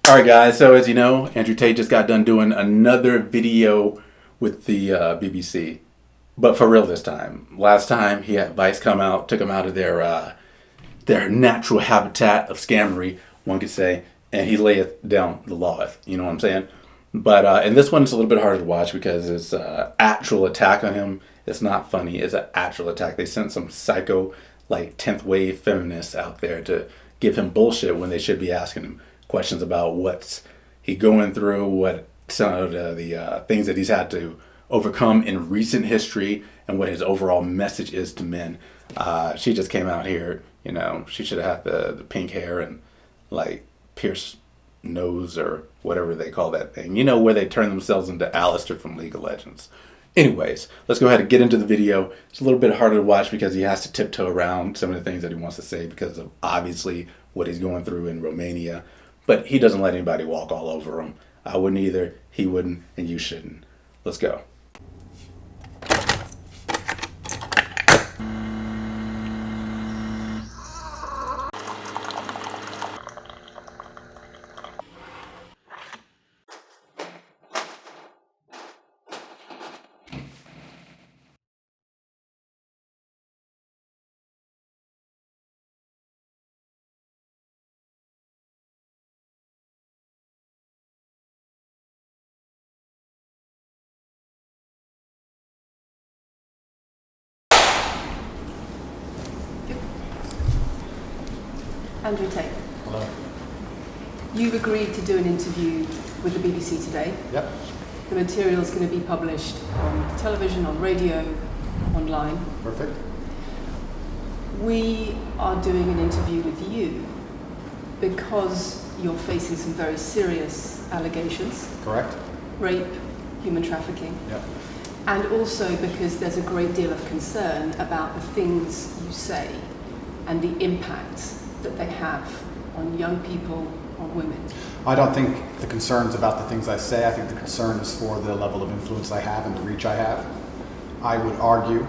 Alright guys, so as you know, Andrew Tate just got done doing another video with the BBC. But for real this time. Last time he had Vice come out, took them out of their natural habitat of scammery, one could say, and he layeth down the law, you know what I'm saying? But and this one's a little bit harder to watch because it's an actual attack on him. It's not funny, it's an actual attack. They sent some psycho, like 10th wave feminists out there to give him bullshit when they should be asking him questions about what's he going through, what some of the things that he's had to overcome in recent history, and what his overall message is to men. She just came out here, you know, she should have had the pink hair and like pierced nose or whatever they call that thing. You know, where they turn themselves into Alistair from League of Legends. Anyways, let's go ahead and get into the video. It's a little bit harder to watch because he has to tiptoe around some of the things that he wants to say because of obviously what he's going through in Romania. But he doesn't let anybody walk all over him. I wouldn't either, he wouldn't, and you shouldn't. Let's go. Andrew Tate. Hello. You've agreed to do an interview with the BBC today. Yep. The material is going to be published on television, on radio, online. Perfect. We are doing an interview with you because you're facing some very serious allegations. Correct. Rape, human trafficking. Yep. And also because there's a great deal of concern about the things you say and the impact that they have on young people, on women. I don't think the concern's about the things I say. I think the concern is for the level of influence I have and the reach I have. I would argue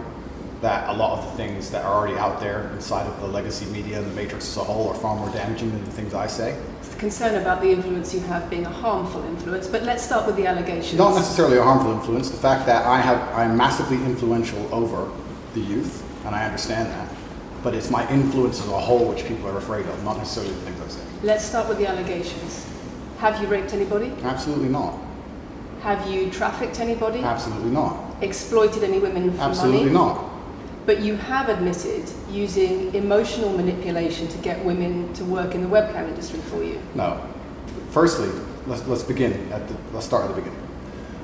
that a lot of the things that are already out there inside of the legacy media and the matrix as a whole are far more damaging than the things I say. It's the concern about the influence you have being a harmful influence, but let's start with the allegations. Not necessarily a harmful influence. The fact that I'm massively influential over the youth, and I understand that. But it's my influence as a whole which people are afraid of, not necessarily the things I say. Let's start with the allegations. Have you raped anybody? Absolutely not. Have you trafficked anybody? Absolutely not. Exploited any women for Absolutely money? not. But you have admitted using emotional manipulation to get women to work in the webcam industry for you. No. Firstly, let's begin let's start at the beginning.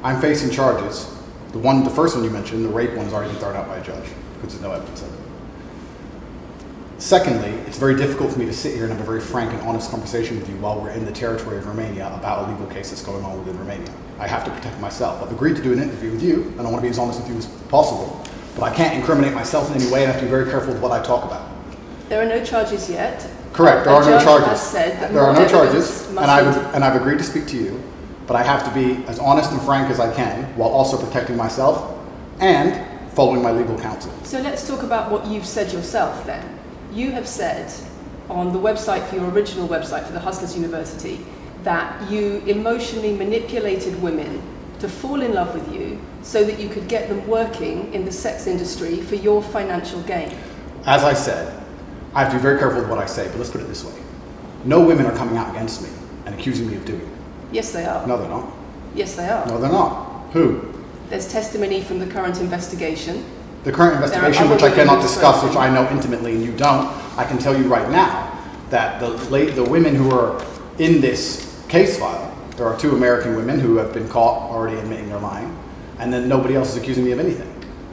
I'm facing charges. The first one you mentioned, the rape one, has already been thrown out by a judge because there's no evidence of it. Secondly, it's very difficult for me to sit here and have a very frank and honest conversation with you while we're in the territory of Romania about a legal case that's going on within Romania. I have to protect myself. I've agreed to do an interview with you, and I want to be as honest with you as possible, but I can't incriminate myself in any way, and I have to be very careful with what I talk about. There are no charges yet. Correct, there are no charges. Has said that there are no charges, and must I've agreed to speak to you, but I have to be as honest and frank as I can while also protecting myself and following my legal counsel. So let's talk about what you've said yourself then. You have said on the website for your original website for the Hustlers University that you emotionally manipulated women to fall in love with you so that you could get them working in the sex industry for your financial gain. As I said, I have to be very careful with what I say, but let's put it this way. No women are coming out against me and accusing me of doing it. Yes, they are. No, they're not. Yes, they are. No, they're not. Who? There's testimony from the current investigation. The current investigation, which I cannot discuss, which I know intimately and you don't, I can tell you right now that the women who are in this case file, there are 2 American women who have been caught already admitting they're lying, and then nobody else is accusing me of anything.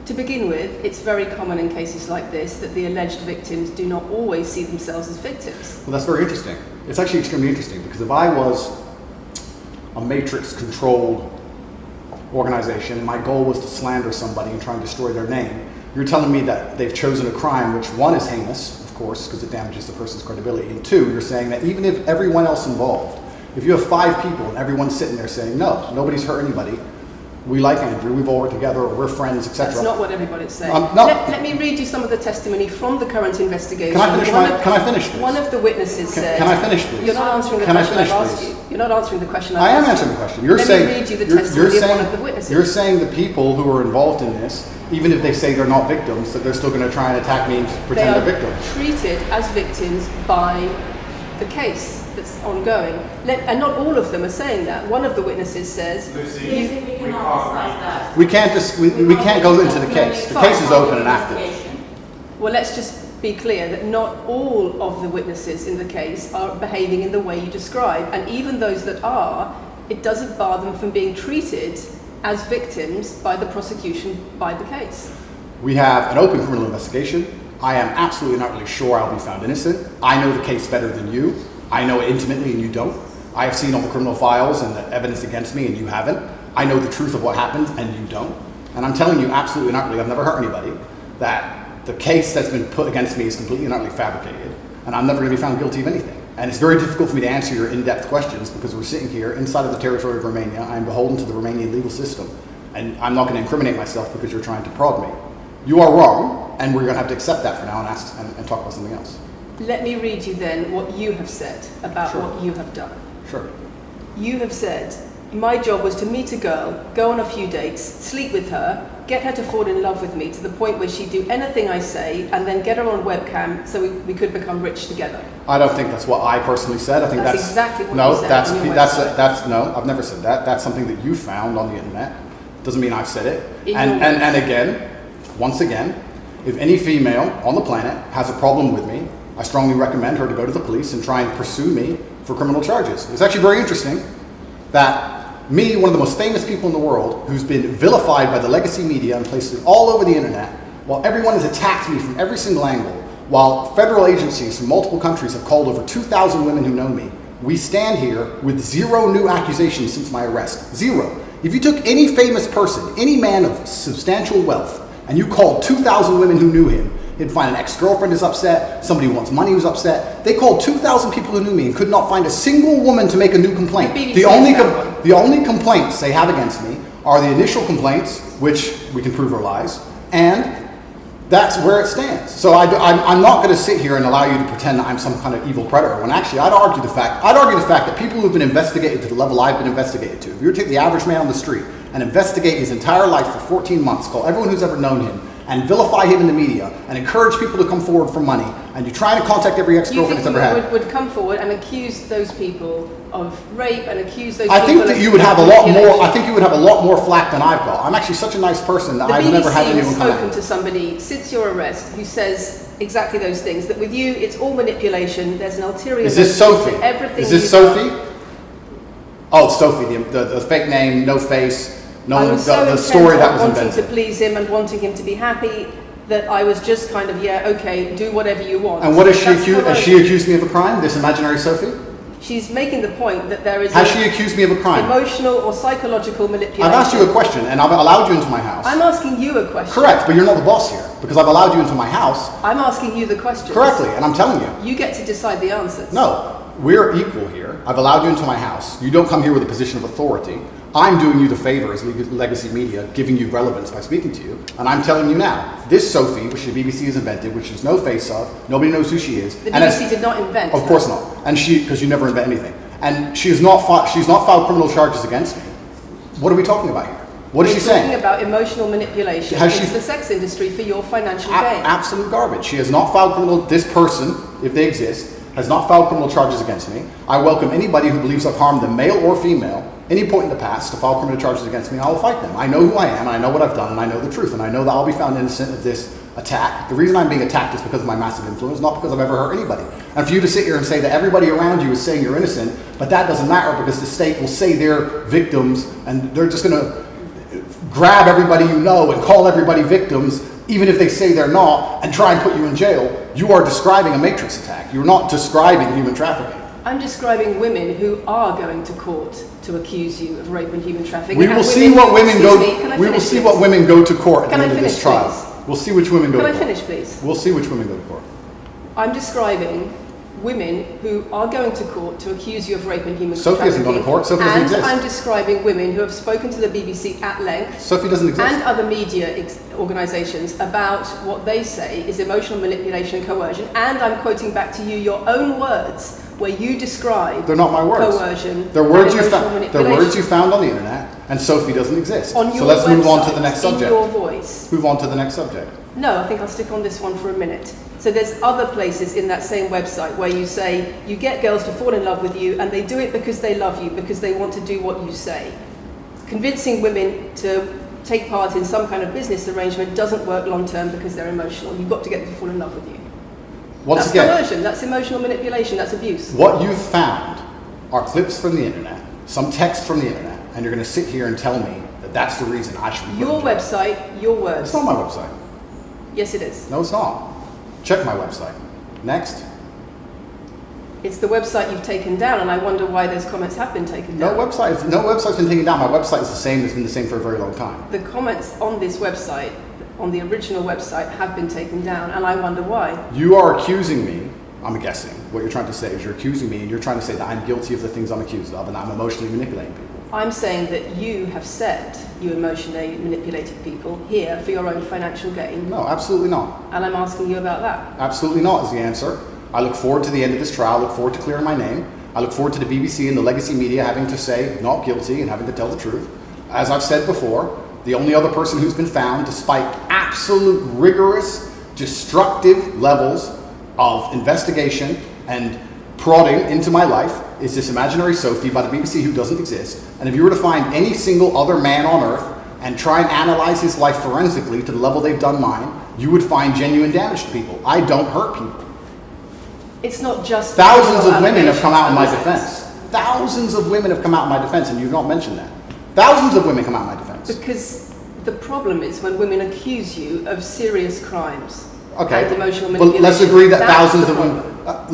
To begin with, it's very common in cases like this that the alleged victims do not always see themselves as victims. Well, that's very interesting. It's actually extremely interesting because if I was a matrix-controlled organization and my goal was to slander somebody and try and destroy their name, you're telling me that they've chosen a crime which, 1, is heinous, of course, because it damages the person's credibility, and 2, you're saying that even if everyone else involved, if you have 5 people and everyone's sitting there saying, no, nobody's hurt anybody, we like Andrew, we've all worked together, or we're friends, etc. That's not what everybody's saying. No. Let me read you some of the testimony from the current investigation. Can I finish, please? One of the witnesses said... Can I finish, please? You're not answering the question I've asked you. You're not answering the question. I am answering the question. You're Let saying, me read you the you're testimony of saying, one of the witnesses. You're saying the people who are involved in this, even if they say they're not victims, that they're still going to try and attack me and pretend they're victims. They are treated as victims by the case that's ongoing. And not all of them are saying that. One of the witnesses says, we can't go into the case. The case is open and active. Well, let's just be clear that not all of the witnesses in the case are behaving in the way you describe. And even those that are, it doesn't bar them from being treated as victims by the prosecution, by the case. We have an open criminal investigation. I am absolutely and utterly sure I'll be found innocent. I know the case better than you. I know it intimately and you don't. I have seen all the criminal files and the evidence against me and you haven't. I know the truth of what happened and you don't. And I'm telling you absolutely and utterly, I've never hurt anybody, that the case that's been put against me is completely and utterly fabricated, and I'm never going to be found guilty of anything. And it's very difficult for me to answer your in-depth questions because we're sitting here inside of the territory of Romania. I am beholden to the Romanian legal system, and I'm not going to incriminate myself because you're trying to prod me. You are wrong, and we're going to have to accept that for now and talk about something else. Let me read you then what you have said about what you have done. Sure. You have said, my job was to meet a girl, go on a few dates, sleep with her, get her to fall in love with me to the point where she'd do anything I say, and then get her on webcam so we could become rich together. I don't think that's what I personally said. I think that's exactly what no, you said. That's no, I've never said that. That's something that you found on the internet. Doesn't mean I've said it. And again, once again, if any female on the planet has a problem with me, I strongly recommend her to go to the police and try and pursue me for criminal charges. It's actually very interesting that me, one of the most famous people in the world, who's been vilified by the legacy media and places all over the internet, while everyone has attacked me from every single angle, while federal agencies from multiple countries have called over 2,000 women who know me, we stand here with 0 new accusations since my arrest. 0. If you took any famous person, any man of substantial wealth, and you called 2,000 women who knew him, he'd find an ex-girlfriend is upset, somebody who wants money who's upset. They called 2,000 people who knew me and could not find a single woman to make a new complaint. The only complaints they have against me are the initial complaints, which we can prove are lies, and that's where it stands. So I'm not going to sit here and allow you to pretend that I'm some kind of evil predator, when actually I'd argue the fact that people who've been investigated to the level I've been investigated to, if you were to take the average man on the street and investigate his entire life for 14 months, call everyone who's ever known him, and vilify him in the media, and encourage people to come forward for money, and you try to contact every ex-girlfriend that's ever had. Would come forward and accuse those people of rape and accuse those I people think that you would have a lot more. I think you would have a lot more flack than I've got. I'm actually such a nice person that I've never had anyone come at me. The BBC has spoken to somebody since your arrest who says exactly those things. That with you, it's all manipulation. There's an ulterior. Is this Sophie? Everything. Is this Sophie? Oh, it's Sophie. The fake name, no face, the story that was invented. Wanting to please him and wanting him to be happy. That I was just kind of, okay, do whatever you want. And what is she accused? Has she accused me of a crime? This imaginary Sophie? She's making the point that there is. Has she accused me of a crime? Emotional or psychological manipulation. I've asked you a question, and I've allowed you into my house. I'm asking you a question. Correct, but you're not the boss here because I've allowed you into my house. I'm asking you the question. Correctly, and I'm telling you. You get to decide the answers. No, we're equal here. I've allowed you into my house. You don't come here with a position of authority. I'm doing you the favor as legacy media, giving you relevance by speaking to you. And I'm telling you now, this Sophie, which the BBC has invented, which there's no face of, nobody knows who she is. The BBC did not invent. Of course not. And because you never invent anything. And she's not filed criminal charges against me. What are we talking about here? What is she saying? We're talking about emotional manipulation into the sex industry for your financial gain. Absolute garbage. She has not filed this person, if they exist, has not filed criminal charges against me. I welcome anybody who believes I've harmed them, male or female, any point in the past to file criminal charges against me. I will fight them. I know who I am, and I know what I've done, and I know the truth, and I know that I'll be found innocent of this attack. The reason I'm being attacked is because of my massive influence, not because I've ever hurt anybody. And for you to sit here and say that everybody around you is saying you're innocent, but that doesn't matter because the state will say they're victims, and they're just going to grab everybody you know and call everybody victims, even if they say they're not, and try and put you in jail. You are describing a matrix attack. You're not describing human trafficking. I'm describing women who are going to court to accuse you of rape and human trafficking. We will see what women go. We will see what women go to court at the end of this trial. We'll see which women go to court. Can I finish, please? We'll see which women go to court. I'm describing women who are going to court to accuse you of rape and human Sophie hasn't gone to court. Sophie doesn't exist. And I'm describing women who have spoken to the BBC at length. Sophie doesn't exist. And other media organisations about what they say is emotional manipulation and coercion. And I'm quoting back to you your own words where you describe they're not my words. Coercion. They're words you found. They're words you found on the internet, and Sophie doesn't exist. On your so let's move on to the website, next subject. In your voice. Move on to the next subject. No, I think I'll stick on this one for a minute. So there's other places in that same website where you say you get girls to fall in love with you and they do it because they love you, because they want to do what you say. Convincing women to take part in some kind of business arrangement doesn't work long term because they're emotional. You've got to get them to fall in love with you. That's coercion, that's emotional manipulation, that's abuse. What you've found are clips from the internet, some text from the internet, and you're going to sit here and tell me that that's the reason I should be your website, your words. It's not my website. Yes, it is. No, it's not. Check my website. Next. It's the website you've taken down, and I wonder why those comments have been taken down. No website's been taken down. My website is the same. It's been the same for a very long time. The comments on this website, on the original website, have been taken down, and I wonder why. You are accusing me, I'm guessing, what you're trying to say is you're accusing me, and you're trying to say that I'm guilty of the things I'm accused of, and I'm emotionally manipulating people. I'm saying that you have said you emotionally manipulated people here for your own financial gain. No, absolutely not. And I'm asking you about that. Absolutely not is the answer. I look forward to the end of this trial. I look forward to clearing my name. I look forward to the BBC and the legacy media having to say not guilty and having to tell the truth. As I've said before, the only other person who's been found, despite absolute rigorous, destructive levels of investigation and prodding into my life, is this imaginary Sophie by the BBC who doesn't exist. And if you were to find any single other man on earth and try and analyze his life forensically to the level they've done mine, you would find genuine damage to people. I don't hurt people. It's not just... Thousands of women have come out in my defense. Thousands of women have come out in my defense, and you've not mentioned that. Thousands of women come out in my defense. Because the problem is when women accuse you of serious crimes. Okay, and emotional but manipulation. let's agree that thousands of women...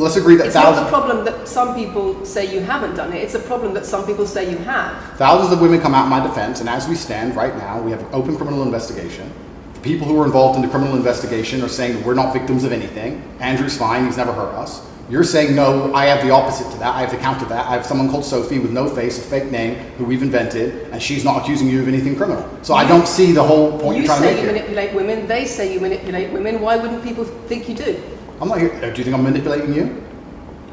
let's agree that it's thousands... It's not the problem that some people say you haven't done it. It's a problem that some people say you have. Thousands of women come out in my defense, and as we stand right now, we have an open criminal investigation. The people who are involved in the criminal investigation are saying that we're not victims of anything. Andrew's fine, he's never hurt us. You're saying, no, I have the opposite to that. I have to counter that. I have someone called Sophie with no face, a fake name, who we've invented, and she's not accusing you of anything criminal. So I don't see the whole point you're trying to make here. You say you manipulate women, they say you manipulate women. Why wouldn't people think you do? I'm not here. Do you think I'm manipulating you?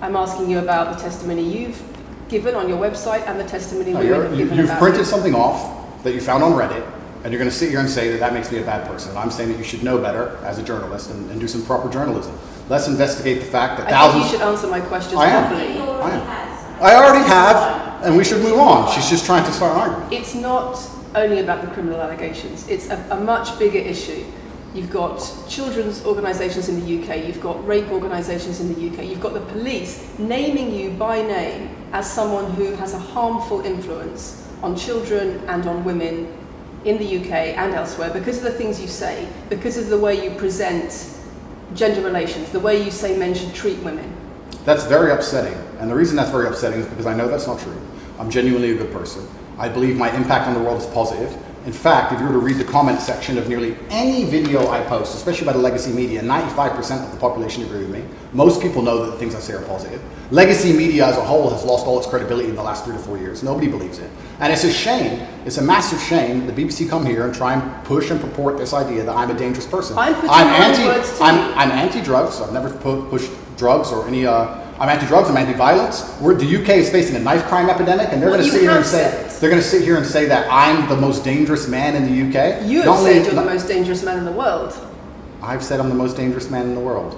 I'm asking you about the testimony you've given on your website and the testimony women have given You've about printed you. something off that you found on Reddit, and you're going to sit here and say that that makes me a bad person. And I'm saying that you should know better as a journalist and do some proper journalism. Let's investigate the fact that thousands... I think you should answer my questions properly. I already have, and we should move on. She's just trying to start an argument. It's not only about the criminal allegations. It's a much bigger issue. You've got children's organisations in the UK, you've got rape organisations in the UK, you've got the police naming you by name as someone who has a harmful influence on children and on women in the UK and elsewhere because of the things you say, because of the way you present gender relations, the way you say men should treat women. That's very upsetting. And the reason that's very upsetting is because I know that's not true. I'm genuinely a good person. I believe my impact on the world is positive. In fact, if you were to read the comment section of nearly any video I post, especially by the legacy media, 95% of the population agree with me. Most people know that the things I say are positive. Legacy media as a whole has lost all its credibility in the last 3 to 4 years. Nobody believes it. And it's a shame, it's a massive shame that the BBC come here and try and push and purport this idea that I'm a dangerous person. I'm anti-drugs. I've never pushed drugs or any... I'm anti-drugs, I'm anti-violence. The UK is facing a knife crime epidemic, and they're going to sit here and say that I'm the most dangerous man in the UK. You have said you're the most dangerous man in the world. I've said I'm the most dangerous man in the world.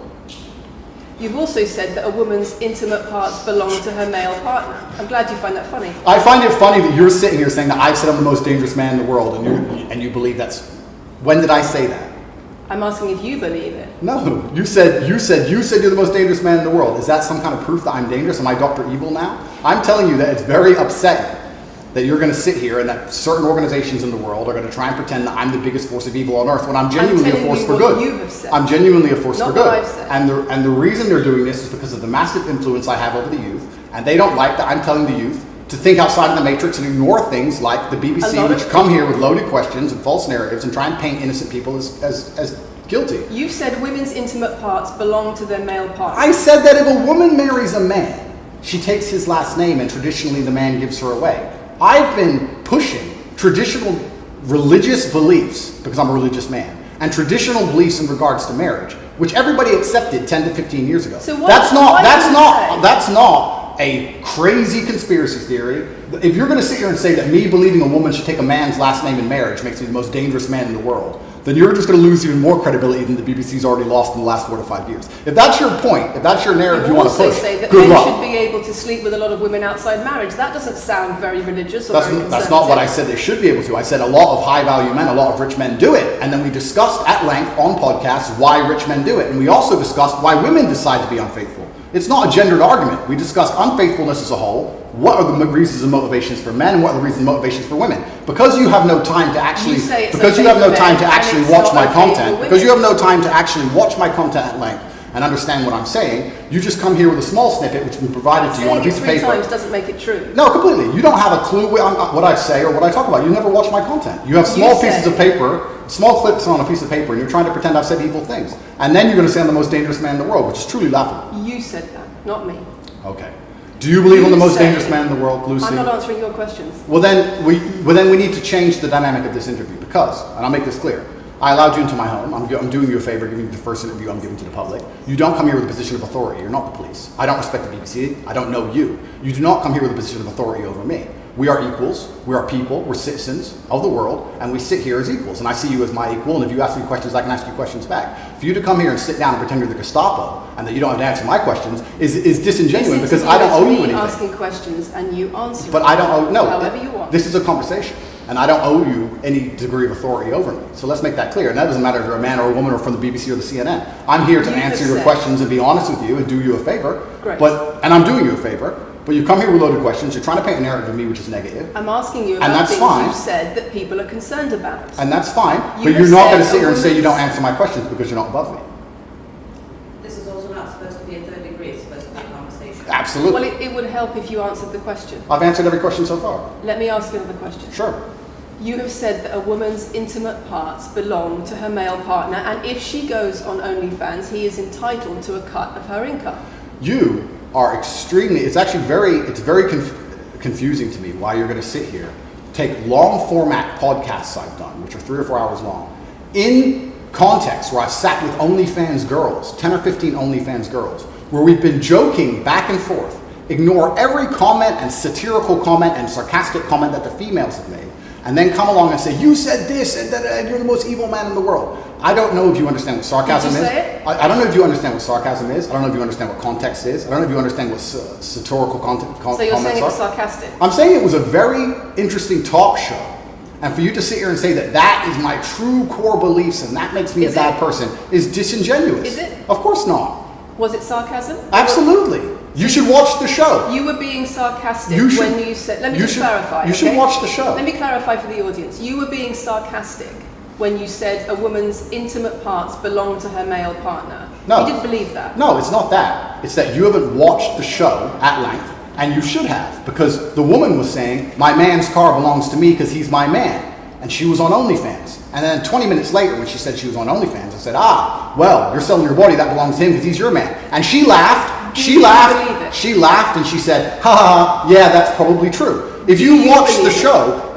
You've also said that a woman's intimate parts belong to her male partner. I'm glad you find that funny. I find it funny that you're sitting here saying that I've said I'm the most dangerous man in the world, and you believe that's... When did I say that? I'm asking if you believe it. No, you said you're the most dangerous man in the world. Is that some kind of proof that I'm dangerous? Am I Dr. Evil now? I'm telling you that it's very upsetting that you're going to sit here and that certain organizations in the world are going to try and pretend that I'm the biggest force of evil on earth when I'm genuinely a force for good. You have said. I'm genuinely a force for Not good. what I've said. And the reason they're doing this is because of the massive influence I have over the youth, and they don't like that I'm telling the youth to think outside of the matrix and ignore things like the BBC, which come here with loaded questions and false narratives and try and paint innocent people as Guilty. You've said women's intimate parts belong to their male partner. I said that if a woman marries a man, she takes his last name and traditionally the man gives her away. I've been pushing traditional religious beliefs, because I'm a religious man, and traditional beliefs in regards to marriage, which everybody accepted 10 to 15 years ago. So That's not a crazy conspiracy theory. If you're going to sit here and say that me believing a woman should take a man's last name in marriage makes me the most dangerous man in the world, then you're just going to lose even more credibility than the BBC's already lost in the last 4 to 5 years. If that's your point, if that's your narrative you want to push, also say that good men luck. should be able to sleep with a lot of women outside marriage. That doesn't sound very religious or very conservative. That's not what I said they should be able to. I said a lot of high-value men, a lot of rich men do it. And then we discussed at length on podcasts why rich men do it. And we also discussed why women decide to be unfaithful. It's not a gendered argument. We discussed unfaithfulness as a whole. What are the reasons and motivations for men? What are the reasons and motivations for women? Because you have no time to actually, because you have no time to actually watch my content, because you have no time to actually watch my content at length and understand what I'm saying, you just come here with a small snippet which has been provided to you on a piece of paper. Saying it 3 times doesn't make it true. No, completely. You don't have a clue what I say or what I talk about. You never watch my content. You have small pieces of paper, small clips on a piece of paper, and you're trying to pretend I've said evil things. And then you're going to say I'm the most dangerous man in the world, which is truly laughable. You said that, not me. Okay. Do you believe I'm the most dangerous man in the world, Lucy? I'm not answering your questions. Well, then we need to change the dynamic of this interview because, and I'll make this clear, I allowed you into my home. I'm doing you a favor, giving you the first interview I'm giving to the public. You don't come here with a position of authority. You're not the police. I don't respect the BBC. I don't know you. You do not come here with a position of authority over me. We are equals. We are people. We're citizens of the world, and we sit here as equals. And I see you as my equal, and if you ask me questions, I can ask you questions back. For you to come here and sit down and pretend you're the Gestapo, and that you don't have to answer my questions, is disingenuous because I don't owe you anything. Asking questions and you answer. But I don't owe, no. However you want. This is a conversation, and I don't owe you any degree of authority over me. So let's make that clear. And that doesn't matter if you're a man or a woman or from the BBC or the CNN. I'm here to answer your questions and be honest with you and do you a favor. Great. And I'm doing you a favor. But you come here with loaded questions. You're trying to paint a narrative of me which is negative. I'm asking you about things you've said that people are concerned about. And that's fine. But you're not going to sit here and say you don't answer my questions because you're not above me. This is also not supposed to be a third degree. It's supposed to be a conversation. Absolutely. Well, it would help if you answered the question. I've answered every question so far. Let me ask you another question. Sure. You have said that a woman's intimate parts belong to her male partner, and if she goes on OnlyFans, he is entitled to a cut of her income. You are extremely, it's very confusing to me why you're going to sit here, take long format podcasts I've done, which are 3 or 4 hours long, in context where I've sat with OnlyFans girls, 10 or 15 OnlyFans girls, where we've been joking back and forth, ignore every comment and satirical comment and sarcastic comment that the females have made, and then come along and say, you said this, and you're the most evil man in the world. I don't know if you understand what sarcasm is. I don't know if you understand what sarcasm is. I don't know if you understand what context is. I don't know if you understand what satirical comments are. So you're saying it was sarcastic? I'm saying it was a very interesting talk show. And for you to sit here and say that that is my true core beliefs and that makes me a bad person is disingenuous. Is it? Of course not. Was it sarcasm? Absolutely. You should watch the show. You were being sarcastic when you said... Let me just clarify. You should watch the show. Let me clarify for the audience. You were being sarcastic when you said a woman's intimate parts belong to her male partner. No. You didn't believe that. No, it's not that. It's that you haven't watched the show at length, and you should have, because the woman was saying, my man's car belongs to me because he's my man. And she was on OnlyFans. And then 20 minutes later, when she said she was on OnlyFans, I said, well, you're selling your body, that belongs to him because he's your man. And she laughed. She laughed and she said, yeah, that's probably true. If you watch the show,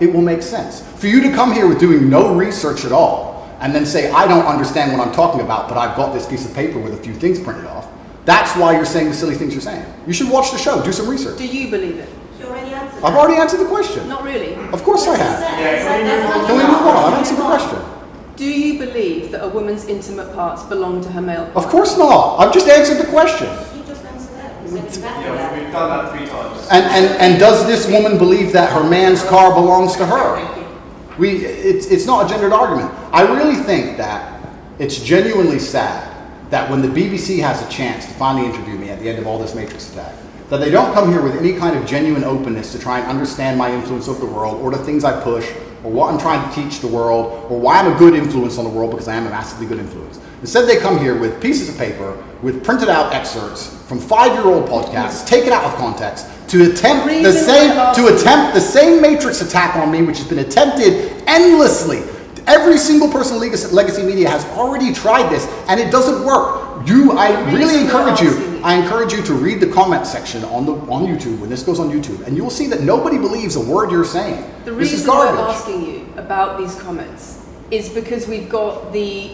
it will make sense. For you to come here with doing no research at all and then say, I don't understand what I'm talking about, but I've got this piece of paper with a few things printed off, that's why you're saying the silly things you're saying. You should watch the show, do some research. Do you believe it? You already answered. I've already answered the question. Not really. Of course I have. Can we move on? I've answered the question. Do you believe that a woman's intimate parts belong to her male partner? Of course not. I've just answered the question. You just answered that. You said exactly Yeah, that. we've done that 3 times. And does this woman believe that her man's car belongs to her? It's not a gendered argument. I really think that it's genuinely sad that when the BBC has a chance to finally interview me at the end of all this Matrix attack, that they don't come here with any kind of genuine openness to try and understand my influence over the world or the things I push or what I'm trying to teach the world or why I'm a good influence on the world, because I am a massively good influence. Instead, they come here with pieces of paper with printed out excerpts from 5-year-old podcasts, taken out of context, to attempt the same Matrix attack on me, which has been attempted endlessly. Every single person in legacy media has already tried this, and it doesn't work. I really encourage you. I encourage you to read the comment section on YouTube when this goes on YouTube, and you will see that nobody believes a word you're saying. The This is reason we're garbage. asking you about these comments is because we've got the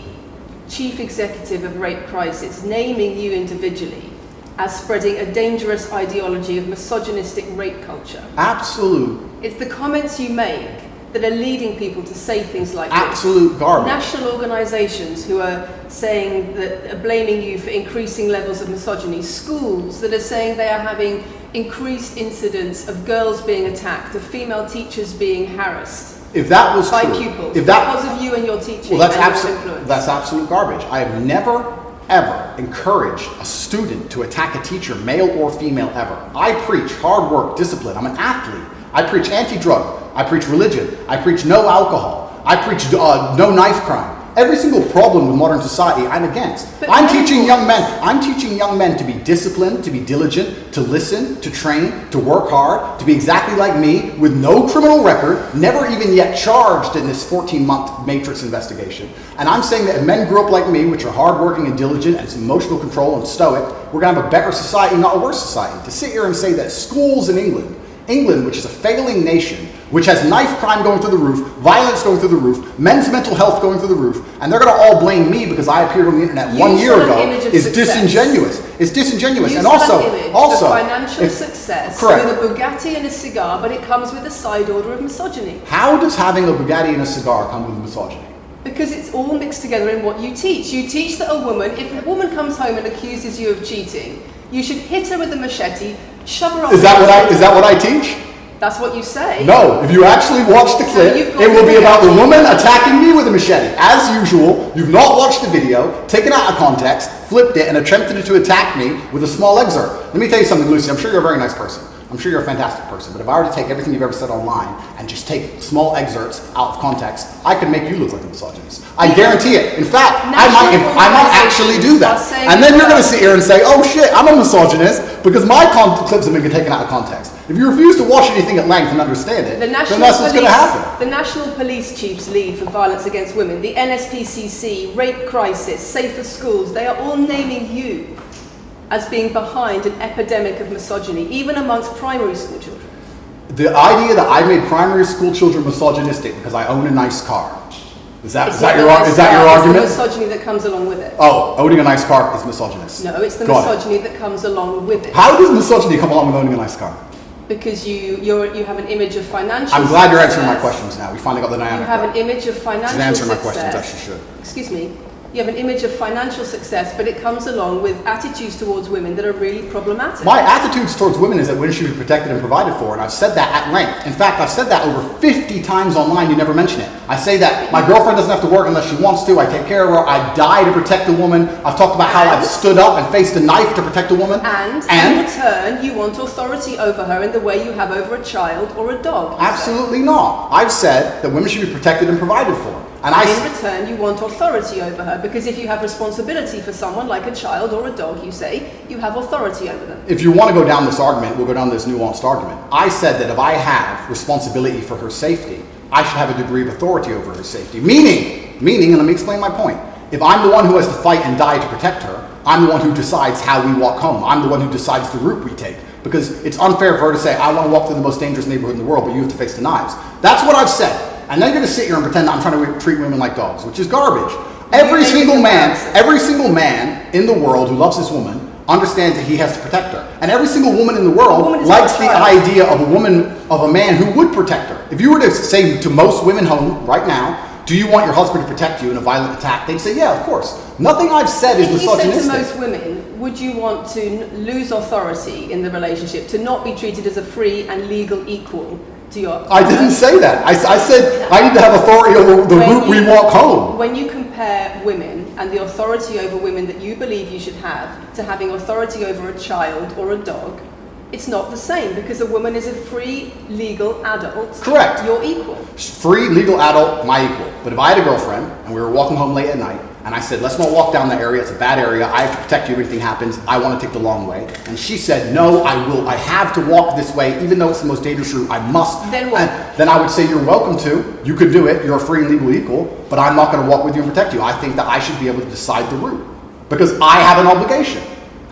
chief executive of Rape Crisis naming you individually as spreading a dangerous ideology of misogynistic rape culture. Absolute. It's the comments you make that are leading people to say things like Absolute this. garbage. National organisations who are saying that, are blaming you for increasing levels of misogyny. Schools that are saying they are having increased incidents of girls being attacked, of female teachers being harassed. If that was by true, pupils, because of you and your teaching. well, influence. that's absolute garbage. I have never, ever encouraged a student to attack a teacher, male or female, ever. I preach hard work, discipline. I'm an athlete. I preach anti-drug. I preach religion. I preach no alcohol. I preach no knife crime. Every single problem with modern society, I'm against. I'm teaching young men to be disciplined, to be diligent, to listen, to train, to work hard, to be exactly like me, with no criminal record, never even yet charged in this 14-month Matrix investigation. And I'm saying that if men grew up like me, which are hardworking and diligent and emotional control and stoic, we're going to have a better society, not a worse society. To sit here and say that schools in England, which is a failing nation, which has knife crime going through the roof, violence going through the roof, men's mental health going through the roof, and they're going to all blame me because I appeared on the internet 1 year ago, is disingenuous. It's disingenuous. And also, financial success correct. with a Bugatti and a cigar, but it comes with a side order of misogyny. How does having a Bugatti and a cigar come with misogyny? Because it's all mixed together in what you teach. You teach that if a woman comes home and accuses you of cheating, you should hit her with a machete, shove her up. Is that what I teach? That's what you say. No, if you actually watch the clip, it will be about the woman attacking me with a machete. As usual, you've not watched the video, taken out of context, flipped it, and attempted to attack me with a small excerpt. Let me tell you something, Lucy. I'm sure you're a very nice person. I'm sure you're a fantastic person. But if I were to take everything you've ever said online and just take small excerpts out of context, I could make you look like a misogynist. I guarantee it. In fact, I might actually do that. And then you're going to sit here and say, oh shit, I'm a misogynist because my clips have been taken out of context. If you refuse to watch anything at length and understand it, then that's what's going to happen. The National Police Chiefs League for Violence Against Women, the NSPCC, Rape Crisis, Safer Schools, they are all naming you as being behind an epidemic of misogyny, even amongst primary school children. The idea that I made primary school children misogynistic because I own a nice car. Is that your argument? It's the misogyny that comes along with it. Oh, owning a nice car is misogynist. No, it's the misogyny that comes along with it. How does misogyny come along with owning a nice car? Because you have an image of financial I'm glad you're answering my questions now. We finally got the dynamic. You have an image of financial success. She's answering my success. questions, as she should. Excuse me. You have an image of financial success, but it comes along with attitudes towards women that are really problematic. My attitudes towards women is that women should be protected and provided for, and I've said that at length. In fact, I've said that over 50 times online, you never mention it. I say that my girlfriend doesn't have to work unless she wants to, I take care of her, I die to protect a woman. I've talked about how I've stood up and faced a knife to protect a woman. And in return, you want authority over her in the way you have over a child or a dog. Absolutely not. I've said that women should be protected and provided for. And in return, you want authority over her, because if you have responsibility for someone like a child or a dog, you say, you have authority over them. If you want to go down this argument, we'll go down this nuanced argument. I said that if I have responsibility for her safety, I should have a degree of authority over her safety. Meaning, and let me explain my point. If I'm the one who has to fight and die to protect her, I'm the one who decides how we walk home. I'm the one who decides the route we take. Because it's unfair for her to say, I want to walk through the most dangerous neighborhood in the world, but you have to face the knives. That's what I've said. And then you're going to sit here and pretend that I'm trying to treat women like dogs, which is garbage. Every single man in the world who loves his woman understands that he has to protect her. And every single woman in the world likes the idea of a man who would protect her. If you were to say to most women home right now, do you want your husband to protect you in a violent attack? They'd say, yeah, of course. Nothing I've said is misogynistic. If you said to most women, would you want to lose authority in the relationship, to not be treated as a free and legal equal? I didn't say that. I said I need to have authority over the route we walk home. When you compare women and the authority over women that you believe you should have to having authority over a child or a dog, it's not the same, because a woman is a free, legal adult. Correct. You're equal. Free, legal adult, my equal. But if I had a girlfriend and we were walking home late at night And I said, let's not walk down that area. It's a bad area. I have to protect you if anything happens. I want to take the long way. And she said, no, I will. I have to walk this way, even though it's the most dangerous route. I must. Then what? And then I would say, you're welcome to. You could do it. You're a free and legal equal. But I'm not going to walk with you and protect you. I think that I should be able to decide the route. Because I have an obligation.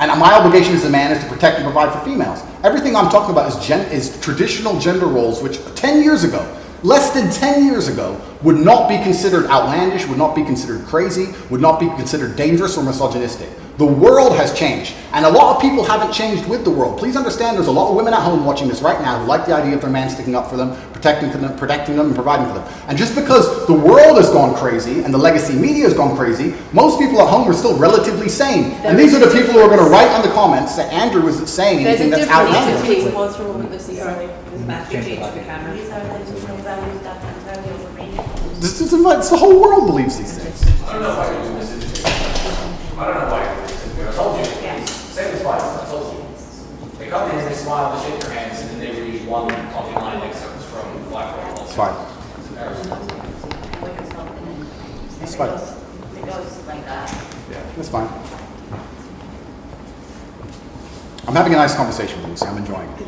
And my obligation as a man is to protect and provide for females. Everything I'm talking about is traditional gender roles, which 10 years ago, less than 10 years ago, would not be considered outlandish, would not be considered crazy, would not be considered dangerous or misogynistic. The world has changed, and a lot of people haven't changed with the world. Please understand there's a lot of women at home watching this right now who like the idea of their man sticking up for them, protecting them, and providing for them. And just because the world has gone crazy and the legacy media has gone crazy, most people at home are still relatively sane. And these are the people who are going to write on the comments that Andrew isn't saying anything that's outlandish. There's massive change in the camera. These are the different values that entirely overrated. It's the whole world believes these things. I don't know why you're doing this. I don't know why you're doing this. I told you. Same as twice. I told you. They come in, they smile, they shake their hands, and then they read one fucking line excerpts from Black. It's fine. It's fine. It goes like that. Yeah, that's fine. I'm having a nice conversation with Lucy. I'm enjoying it.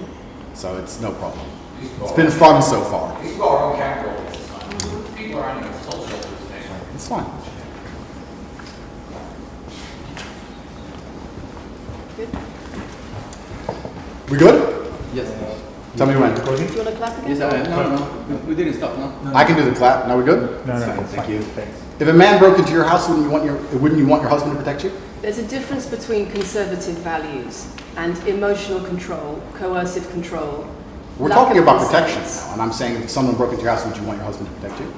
So it's no problem. It's been fun so far. These people are our own capital at this time. People are animals. Total shelter is nation. It's fine. We good? Yes. Tell me when. Do you want to clap again? Yes, no. We didn't stop, no? I can do the clap. Now we good? No, Thank you. Thanks. If a man broke into your house, wouldn't you want your husband to protect you? There's a difference between conservative values and emotional control, coercive control. We're lack talking of about consent. protection now, and I'm saying if someone broke into your house, would you want your husband to protect you?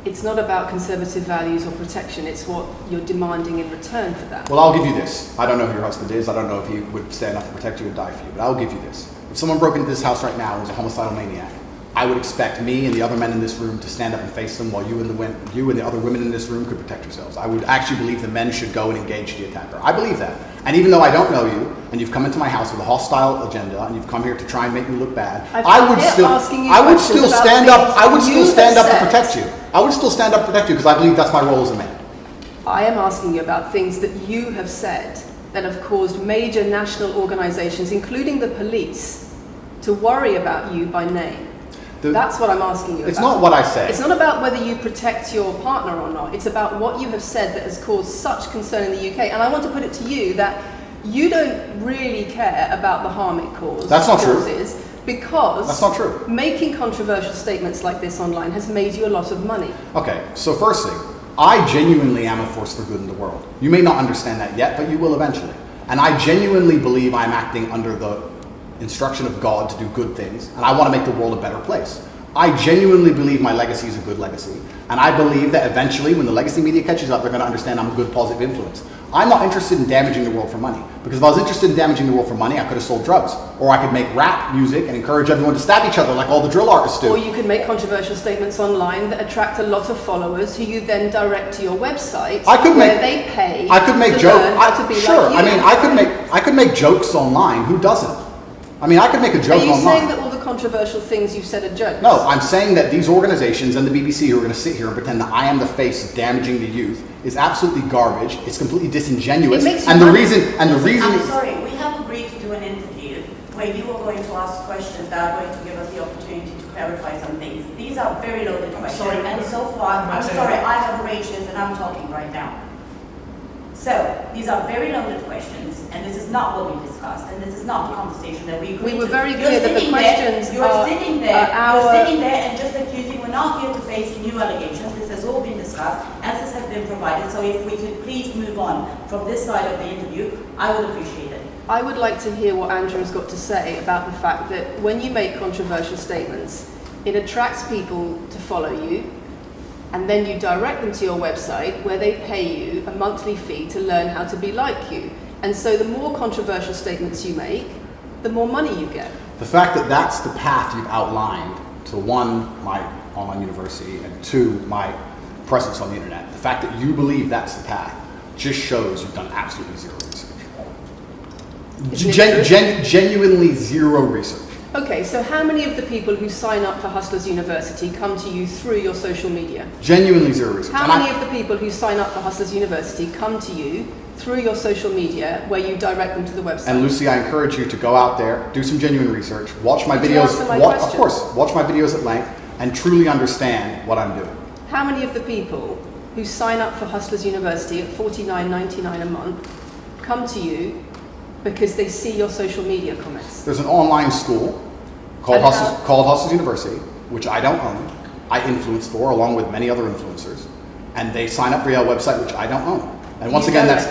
It's not about conservative values or protection, it's what you're demanding in return for that. Well, I'll give you this. I don't know who your husband is. I don't know if he would stand up to protect you or die for you, but I'll give you this. If someone broke into this house right now and was a homicidal maniac, I would expect me and the other men in this room to stand up and face them while you and the other women in this room could protect yourselves. I would actually believe the men should go and engage the attacker. I believe that. And even though I don't know you, and you've come into my house with a hostile agenda, and you've come here to try and make me look bad, I would still stand up to protect you. I would still stand up to protect you because I believe that's my role as a man. I am asking you about things that you have said that have caused major national organizations, including the police, to worry about you by name. That's what I'm asking you about. It's not what I say. It's not about whether you protect your partner or not. It's about what you have said that has caused such concern in the UK. And I want to put it to you that you don't really care about the harm it causes. That's not true. Because that's not true. Making controversial statements like this online has made you a lot of money. Okay, so first thing, I genuinely am a force for good in the world. You may not understand that yet, but you will eventually. And I genuinely believe I'm acting under the instruction of God to do good things, and I want to make the world a better place. I genuinely believe my legacy is a good legacy, and I believe that eventually when the legacy media catches up, they're going to understand I'm a good positive influence. I'm not interested in damaging the world for money, because if I was interested in damaging the world for money, I could have sold drugs, or I could make rap music and encourage everyone to stab each other like all the drill artists do. Or you could make controversial statements online that attract a lot of followers who you then direct to your website where they pay I could make to jokes. learn how to be Sure, like you. I could make jokes online. Who doesn't? I mean, I could make a joke online. Are you online. saying that all the controversial things you've said are jokes? No, I'm saying that these organizations and the BBC who are going to sit here and pretend that I am the face of damaging the youth is absolutely garbage. It's completely disingenuous. It makes and you the money. reason I'm sorry, we have agreed to do an interview where you are going to ask questions that are going to give us the opportunity to clarify some things. These are very loaded questions. sorry. And so far, I'm sorry, I have arranged this and I'm talking right now. So, these are very loaded questions, and this is not what we discussed, and this is not the conversation that we agreed to. We were very clear that the questions You're sitting there and just accusing, we're not here to face new allegations. This has all been discussed, answers have been provided, so if we could please move on from this side of the interview, I would appreciate it. I would like to hear what Andrew's got to say about the fact that when you make controversial statements, it attracts people to follow you, and then you direct them to your website where they pay you a monthly fee to learn how to be like you. And so the more controversial statements you make, the more money you get. The fact that that's the path you've outlined to one, my online university, and two, my presence on the internet, the fact that you believe that's the path just shows you've done absolutely zero research. Genuinely zero research. Okay, so how many of the people who sign up for Hustlers University come to you through your social media? Genuinely zero research. How many of the people who sign up for Hustlers University come to you through your social media where you direct them to the website? And Lucy, I encourage you to go out there, do some genuine research, watch my Did you videos, answer my of question? course, watch my videos at length, and truly understand what I'm doing. How many of the people who sign up for Hustlers University at $49.99 a month come to you because they see your social media comments? There's an online school called Hustlers University, which I don't own. I influence for, along with many other influencers, and they sign up via a website which I don't own. And once again, that's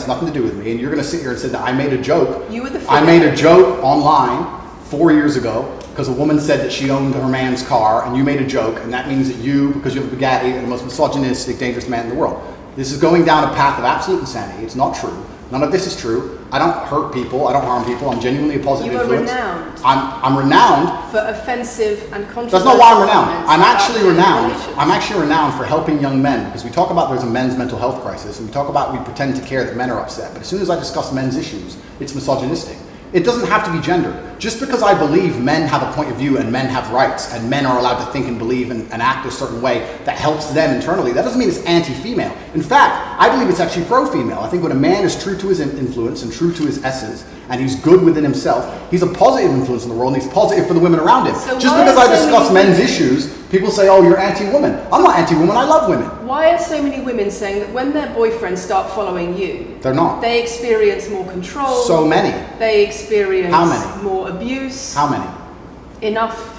nothing to do with me. And you're going to sit here and say that I made a joke. You were the I made a joke online 4 years ago because a woman said that she owned her man's car, and you made a joke, and that means that you, because you have a Bugatti, are the most misogynistic, dangerous man in the world. This is going down a path of absolute insanity. It's not true. None of this is true. I don't hurt people. I don't harm people. I'm genuinely a positive influence. You are renowned. I'm renowned for offensive and controversial. That's not why I'm renowned. comments I'm about actually renowned. relations. I'm actually renowned for helping young men, because we talk about there's a men's mental health crisis, and we talk about we pretend to care that men are upset. But as soon as I discuss men's issues, it's misogynistic. It doesn't have to be gendered. Just because I believe men have a point of view and men have rights and men are allowed to think and believe and act a certain way that helps them internally, that doesn't mean it's anti-female. In fact, I believe it's actually pro-female. I think when a man is true to his influence and true to his essence, and he's good within himself, he's a positive influence in the world, and he's positive for the women around him. So just why because are I so discuss many men's women- issues, people say, oh, you're anti-woman. I'm not anti-woman, I love women. Why are so many women saying that when their boyfriends start following you, They're not. they experience more control? So many. They experience How many? more abuse. How many? Enough.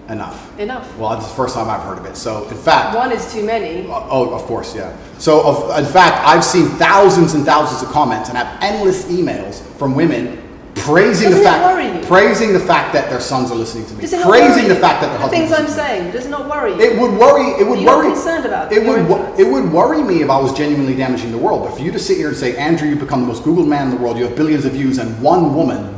Enough. Well, this is the first time I've heard of it. So, in fact, One is too many. oh, of course, yeah. So, in fact, I've seen thousands and thousands of comments and have endless emails from women praising Doesn't the it fact, worry you? praising the fact that their sons are listening to me, Does it not praising worry the you? fact that their The things husbands. I'm saying, does it not worry you? It would worry. It would You're worry. not concerned about it your would. influence. It would worry me if I was genuinely damaging the world. But for you to sit here and say, Andrew, you've become the most Googled man in the world. You have billions of views, and one woman,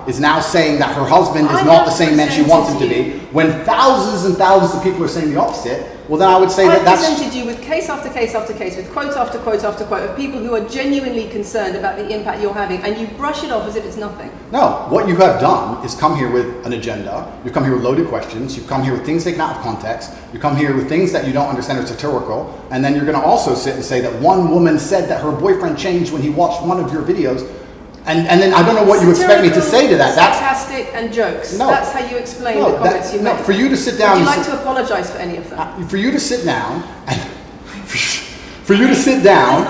is now saying that her husband is I not have the same man she wants him to presented be. When thousands and thousands of people are saying the opposite, well, then I would say I've that that's. presented you with case after case after case, with quote after quote after quote of people who are genuinely concerned about the impact you're having, and you brush it off as if it's nothing. No, what you have done is come here with an agenda. You've come here with loaded questions. You've come here with things taken out of context. You come here with things that you don't understand are satirical. And then you're going to also sit and say that one woman said that her boyfriend changed when he watched one of your videos. And then I don't know what you expect me to say to that. That's sarcastic and jokes. No. That's how you explain the comments you make. for you to sit down. Would you and like to apologise for any of them? For you to sit down and for you to sit down.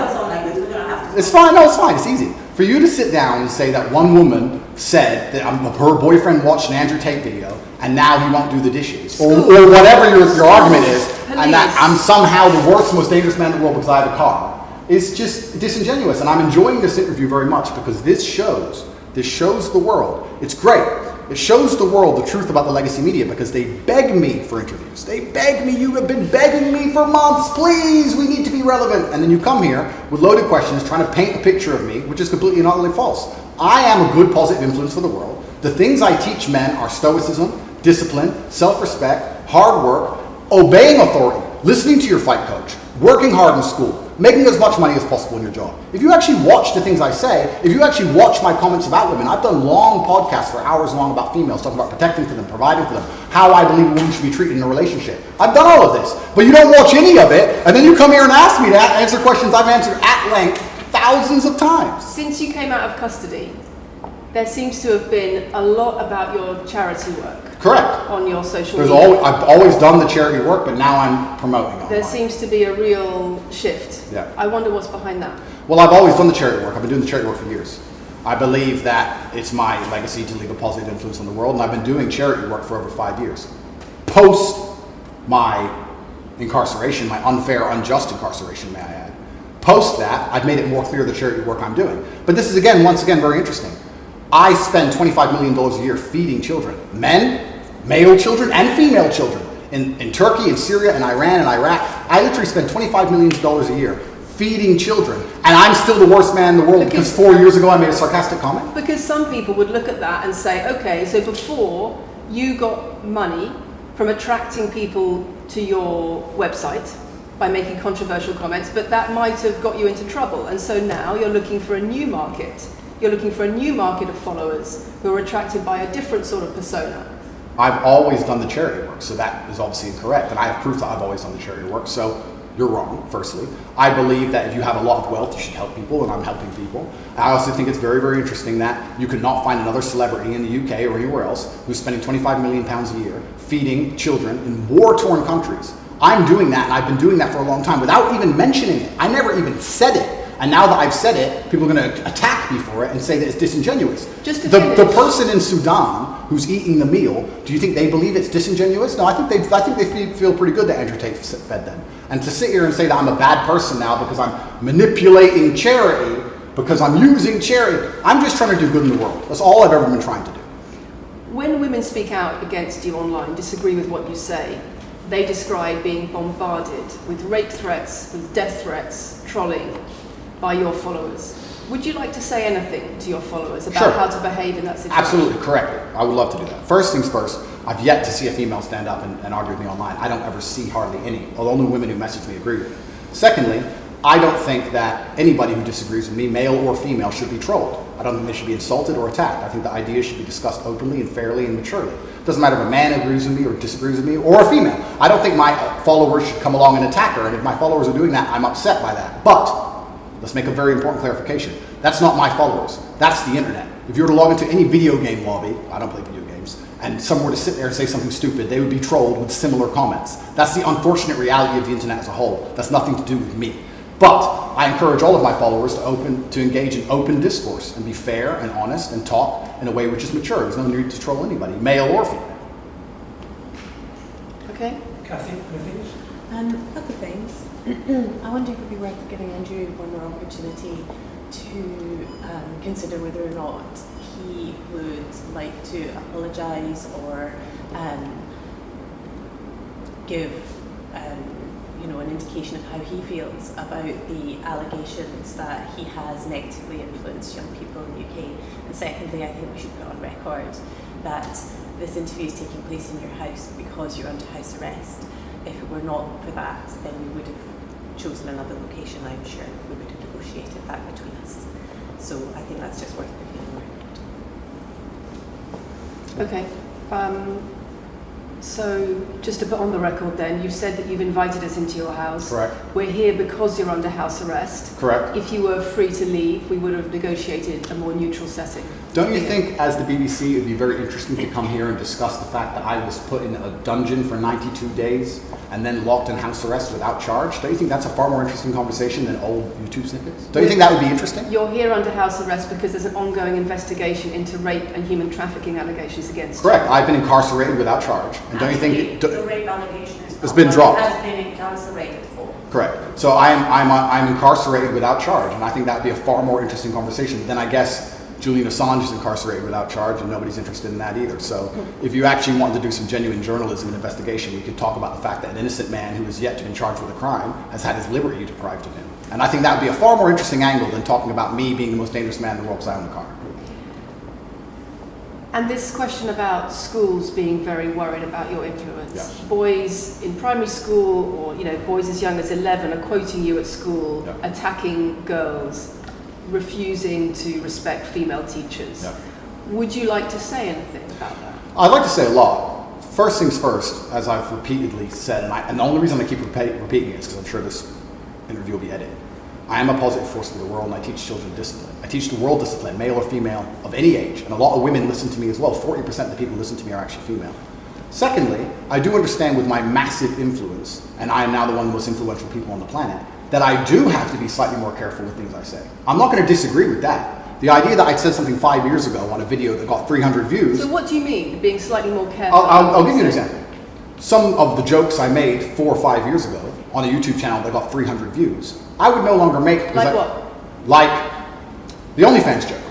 It's fine. No, it's fine. It's easy. For you to sit down and say that one woman said that her boyfriend watched an Andrew Tate video and now he won't do the dishes, or whatever your argument is, and that I'm somehow the worst, most dangerous man in the world because I have a car, is just disingenuous. And I'm enjoying this interview very much because this shows the world. It's great. It shows the world the truth about the legacy media because they beg me for interviews. They beg me, you have been begging me for months, please, we need to be relevant. And then you come here with loaded questions trying to paint a picture of me, which is completely and utterly false. I am a good positive influence for the world. The things I teach men are stoicism, discipline, self-respect, hard work, obeying authority, listening to your fight coach, working hard in school, making as much money as possible in your job. If you actually watch the things I say, if you actually watch my comments about women, I've done long podcasts for hours long about females, talking about protecting for them, providing for them, how I believe a woman should be treated in a relationship. I've done all of this, but you don't watch any of it, and then you come here and ask me to answer questions I've answered at length thousands of times. Since you came out of custody, there seems to have been a lot about your charity work. Correct. On your social There's media. I've always done the charity work, but now I'm promoting it. There seems to be a real shift. Yeah. I wonder what's behind that. Well, I've always done the charity work. I've been doing the charity work for years. I believe that it's my legacy to leave a positive influence on the world, and I've been doing charity work for over 5 years. Post my incarceration, my unfair, unjust incarceration, may I add. Post that, I've made it more clear the charity work I'm doing. But this is, once again, very interesting. I spend $25 million a year feeding children. Men, male children, and female children. In Turkey, in Syria, in Iran, and Iraq, I literally spend $25 million a year feeding children. And I'm still the worst man in the world because 4 years ago I made a sarcastic comment? Because some people would look at that and say, okay, so before you got money from attracting people to your website by making controversial comments, but that might have got you into trouble. And so now you're looking for a new market. You're looking for a new market of followers who are attracted by a different sort of persona. I've always done the charity work, so that is obviously incorrect, and I have proof that I've always done the charity work, so you're wrong, firstly. I believe that if you have a lot of wealth, you should help people, and I'm helping people. I also think it's very, very interesting that you could not find another celebrity in the UK or anywhere else who's spending £25 million a year feeding children in war-torn countries. I'm doing that, and I've been doing that for a long time without even mentioning it. I never even said it. And now that I've said it, people are going to attack me for it and say that it's disingenuous. The person in Sudan who's eating the meal, do you think they believe it's disingenuous? No, I think they feel pretty good that Andrew Tate fed them. And to sit here and say that I'm a bad person now because I'm manipulating charity, because I'm using charity, I'm just trying to do good in the world. That's all I've ever been trying to do. When women speak out against you online, disagree with what you say, they describe being bombarded with rape threats, with death threats, trolling by your followers. Would you like to say anything to your followers about how to behave in that situation? Absolutely, correct. I would love to do that. First things first, I've yet to see a female stand up and argue with me online. I don't ever see hardly any. Only women who message me agree with me. Secondly, I don't think that anybody who disagrees with me, male or female, should be trolled. I don't think they should be insulted or attacked. I think the ideas should be discussed openly and fairly and maturely. It doesn't matter if a man agrees with me or disagrees with me, or a female. I don't think my followers should come along and attack her, and if my followers are doing that, I'm upset by that. But let's make a very important clarification. That's not my followers. That's the internet. If you were to log into any video game lobby, I don't play video games, and someone were to sit there and say something stupid, they would be trolled with similar comments. That's the unfortunate reality of the internet as a whole. That's nothing to do with me. But I encourage all of my followers to engage in open discourse and be fair and honest and talk in a way which is mature. There's no need to troll anybody, male or female. Okay. Kathy, anything? A couple of things. I wonder if it would be worth giving Andrew one more opportunity to consider whether or not he would like to apologise or give an indication of how he feels about the allegations that he has negatively influenced young people in the UK. And secondly, I think we should put on record that this interview is taking place in your house because you're under house arrest. If it were not for that, then we would have chosen another location, I'm sure. We would have negotiated that between us. So I think that's just worth putting on record. Okay. So just to put on the record then, you've said that you've invited us into your house. Correct. We're here because you're under house arrest. Correct. If you were free to leave, we would have negotiated a more neutral setting. Don't you think, as the BBC, it would be very interesting to come here and discuss the fact that I was put in a dungeon for 92 days and then locked in house arrest without charge? Don't you think that's a far more interesting conversation than old YouTube snippets? Don't you think that would be interesting? You're here under house arrest because there's an ongoing investigation into rape and human trafficking allegations against Correct. I've been incarcerated without charge. And don't you think the rape allegation it's been dropped? Has been incarcerated for. Correct. So I'm incarcerated without charge, and I think that would be a far more interesting conversation than I guess Julian Assange is incarcerated without charge, and nobody's interested in that either. So if you actually wanted to do some genuine journalism and investigation, we could talk about the fact that an innocent man who is yet to be charged with a crime has had his liberty deprived of him. And I think that would be a far more interesting angle than talking about me being the most dangerous man in the world because I own a car. And this question about schools being very worried about your influence. Yes. Boys in primary school or boys as young as 11 are quoting you at school, Yeah. attacking girls, refusing to respect female teachers. Yeah. Would you like to say anything about that? I'd like to say a lot. First things first, as I've repeatedly said, and the only reason I keep repeating it is because I'm sure this interview will be edited. I am a positive force for the world, and I teach children discipline. I teach the world discipline, male or female, of any age. And a lot of women listen to me as well. 40% of the people who listen to me are actually female. Secondly, I do understand with my massive influence, and I am now the one of the most influential people on the planet, that I do have to be slightly more careful with things I say. I'm not going to disagree with that. The idea that I said something 5 years ago on a video that got 300 views... So what do you mean, being slightly more careful? I'll give you an example. Some of the jokes I made 4 or 5 years ago on a YouTube channel that got 300 views, I would no longer make... Like what? Like the OnlyFans joke,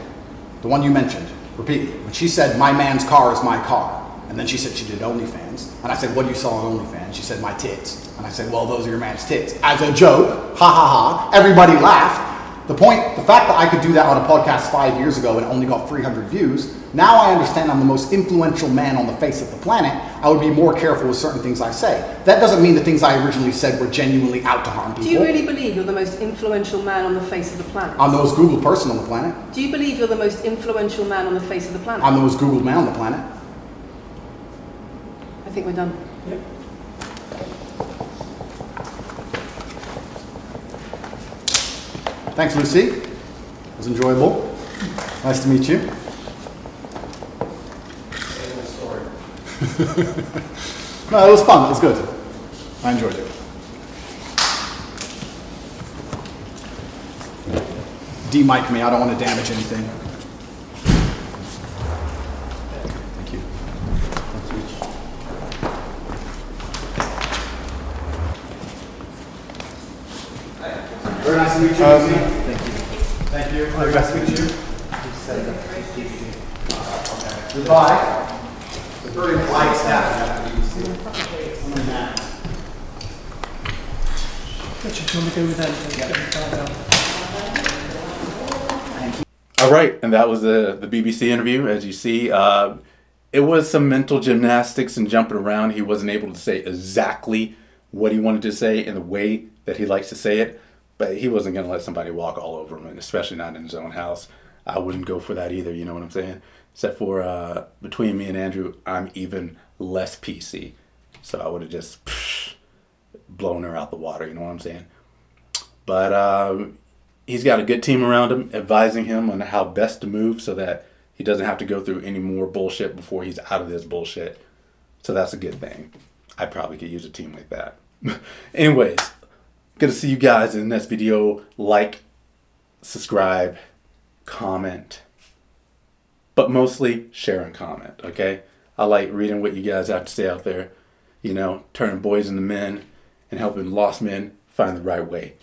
the one you mentioned repeatedly. When she said, my man's car is my car. And then she said she did OnlyFans. And I said, what do you sell on OnlyFans? She said, my tits. And I said, well, those are your man's tits. As a joke, ha ha ha. Everybody laughed. The fact that I could do that on a podcast 5 years ago and only got 300 views, now I understand I'm the most influential man on the face of the planet. I would be more careful with certain things I say. That doesn't mean the things I originally said were genuinely out to harm people. Do you really believe you're the most influential man on the face of the planet? I'm the most Googled person on the planet. Do you believe you're the most influential man on the face of the planet? I'm the most Googled man on the planet. I think we're done. Yep. Thanks, Lucy. It was enjoyable. Nice to meet you. No, it was fun. It was good. I enjoyed it. De-mic me. I don't want to damage anything. Thank you. Very nice to meet you. Lucy. Thank you. Thank you. Very nice to meet you. Goodbye. Very polite staff. Richard, do you want to go with them? All right, and that was the BBC interview. As you see, it was some mental gymnastics and jumping around. He wasn't able to say exactly what he wanted to say in the way that he likes to say it, but he wasn't going to let somebody walk all over him, and especially not in his own house. I wouldn't go for that either, you know what I'm saying? Except for between me and Andrew, I'm even less PC. So I would have just blown her out the water, you know what I'm saying? But he's got a good team around him, advising him on how best to move so that he doesn't have to go through any more bullshit before he's out of this bullshit. So that's a good thing. I probably could use a team like that. Anyways, good to see you guys in the next video. Like, subscribe, comment, but mostly share and comment, okay? I like reading what you guys have to say out there, you know, turning boys into men and helping lost men find the right way.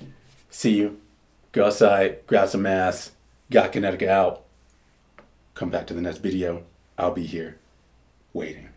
See you. Go outside, grab some ass, got Connecticut out. Come back to the next video. I'll be here waiting.